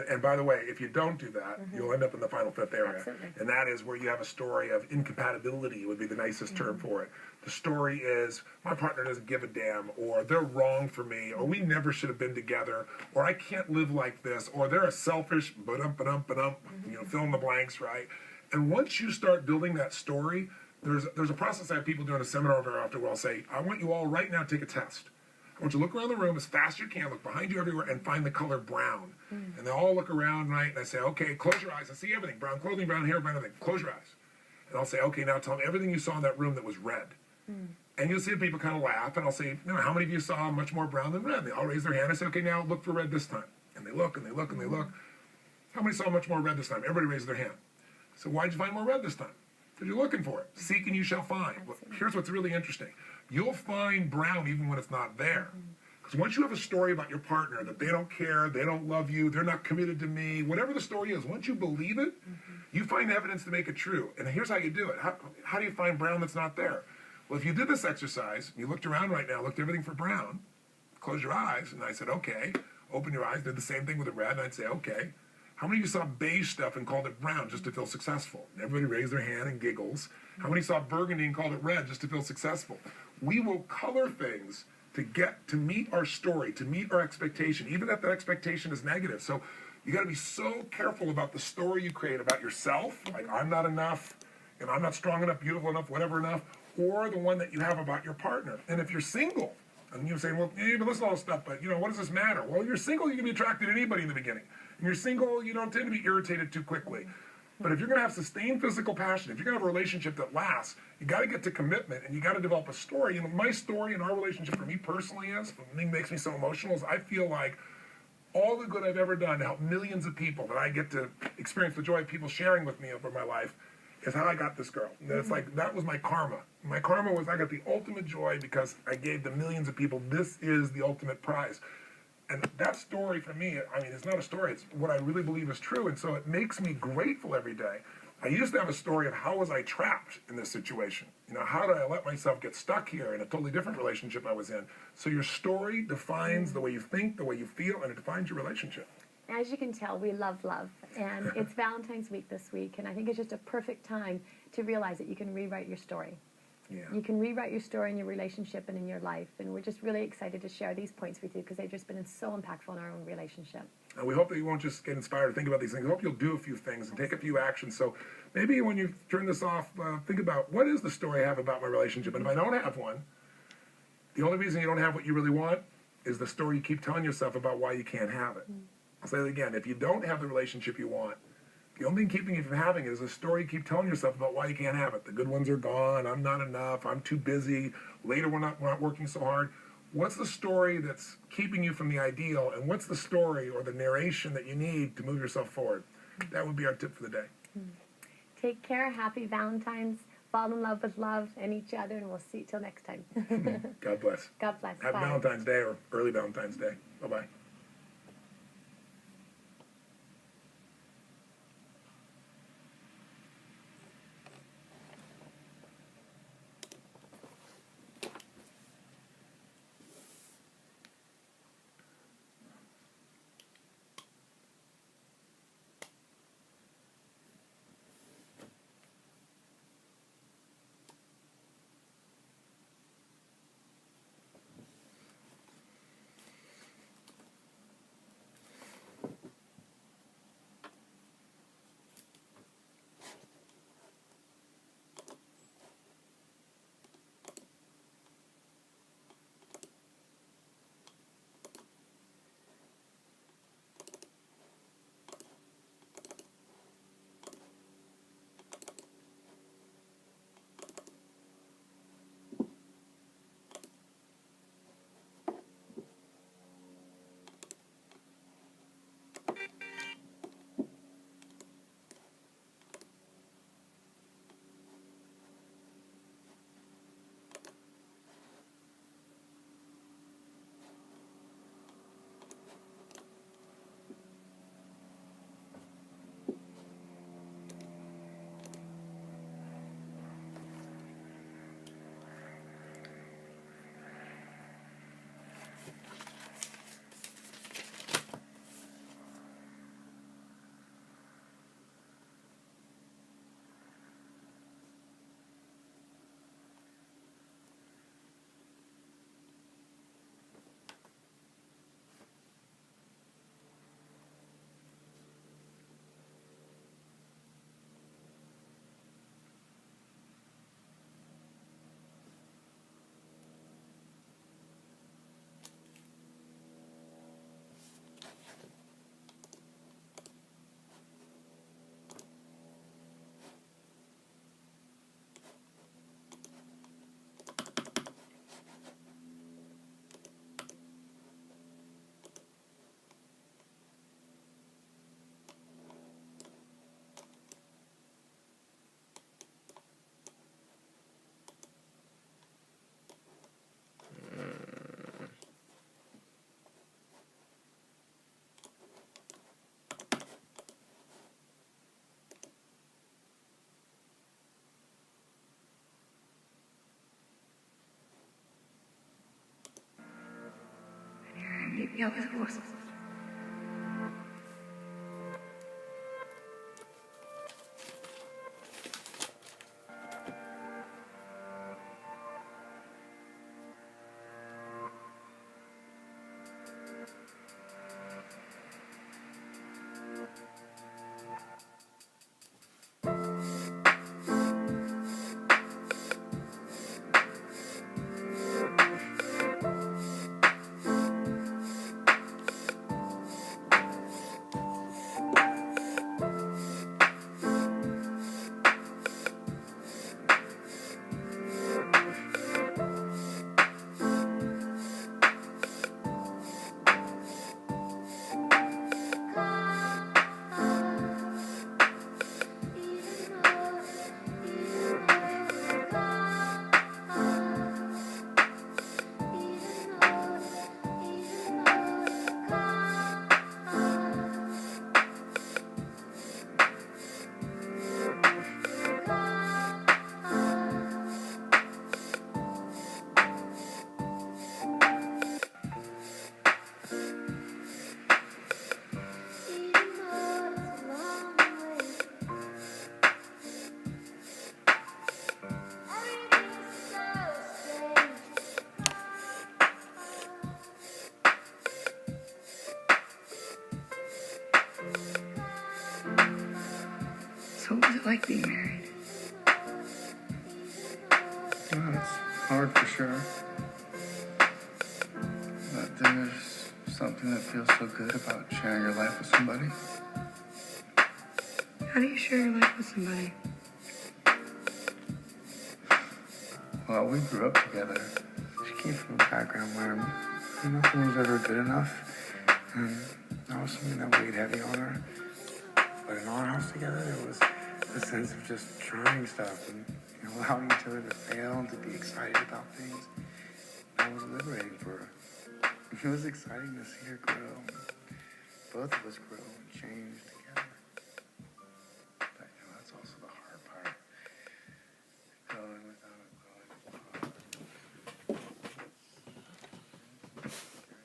And by the way, if you don't do that, you'll end up in the final fifth area. Absolutely. And that is where you have a story of incompatibility would be the nicest term for it. The story is, my partner doesn't give a damn, or they're wrong for me, or we never should have been together, or I can't live like this, or they're a selfish, fill in the blanks, right? And once you start building that story, there's a process I have people do in a seminar very often where I'll say, I want you all right now to take a test. I want you to look around the room as fast as you can, look behind you everywhere, and find the color brown. And they all look around, right? And I say, okay, close your eyes. I see everything. Brown clothing, brown hair, brown everything. Close your eyes. And I'll say, okay, now tell me everything you saw in that room that was red. And you'll see people kind of laugh, and I'll say, how many of you saw much more brown than red? And they all raise their hand. I say, okay, now look for red this time. And they look, and they look, and they look. How many saw much more red this time? Everybody raised their hand. So why'd you find more red this time? Because you're looking for it. Seek and you shall find. Well, here's what's really interesting. You'll find brown even when it's not there. Because once you have a story about your partner, that they don't care, they don't love you, they're not committed to me, whatever the story is, once you believe it, you find evidence to make it true. And here's how you do it. How do you find brown that's not there? Well, if you did this exercise, you looked around right now, looked everything for brown, close your eyes, and I said, okay, open your eyes, did the same thing with the red, and I'd say, okay. How many of you saw beige stuff and called it brown just to feel successful? Everybody raised their hand and giggles. How many saw burgundy and called it red just to feel successful? We will color things to meet our story, to meet our expectation, even if that expectation is negative. So you got to be so careful about the story you create about yourself, like I'm not enough, and I'm not strong enough, beautiful enough, whatever enough, or the one that you have about your partner. And if you're single, and you're saying, well, you've been listening to all this stuff, but what does this matter? Well, you're single, you can be attracted to anybody in the beginning. And you're single, you don't tend to be irritated too quickly. But if you're going to have sustained physical passion, if you're going to have a relationship that lasts, you got to get to commitment, and you got to develop a story. And my story in our relationship for me personally is, the thing that makes me so emotional is I feel like all the good I've ever done to help millions of people, that I get to experience the joy of people sharing with me over my life, is how I got this girl. And it's like, that was my karma. My karma was I got the ultimate joy because I gave to millions of people. This is the ultimate prize. And that story for me, it's not a story, it's what I really believe is true. And so it makes me grateful every day. I used to have a story of how was I trapped in this situation? How did I let myself get stuck here in a totally different relationship I was in? So your story defines the way you think, the way you feel, and it defines your relationship. As you can tell, we love love. And it's Valentine's week this week, and I think it's just a perfect time to realize that you can rewrite your story. Yeah. You can rewrite your story in your relationship and in your life. And we're just really excited to share these points with you because they've just been so impactful in our own relationship. And we hope that you won't just get inspired to think about these things. We hope you'll do a few things and take a few actions. So maybe when you turn this off, think about, what is the story I have about my relationship? And if I don't have one, the only reason you don't have what you really want is the story you keep telling yourself about why you can't have it. I'll say it again. If you don't have the relationship you want, the only thing keeping you from having it is a story you keep telling yourself about why you can't have it. The good ones are gone. I'm not enough. I'm too busy. Later, we're not working so hard. What's the story that's keeping you from the ideal? And what's the story or the narration that you need to move yourself forward? That would be our tip for the day. Take care. Happy Valentine's. Fall in love with love and each other. And we'll see you till next time. God bless. God bless. Happy Valentine's Day or early Valentine's Day. Bye-bye. Ya ves vos. So what was it like being married? Well, it's hard for sure. But there's something that feels so good about sharing your life with somebody. How do you share your life with somebody? Well, we grew up together. She came from a background where nothing was ever good enough. And that was something that weighed heavy on her. But in our house together, there was a sense of just trying stuff and allowing each other to fail and to be excited about things. That was liberating for her. It was exciting to see her grow. Both of us grow and change together.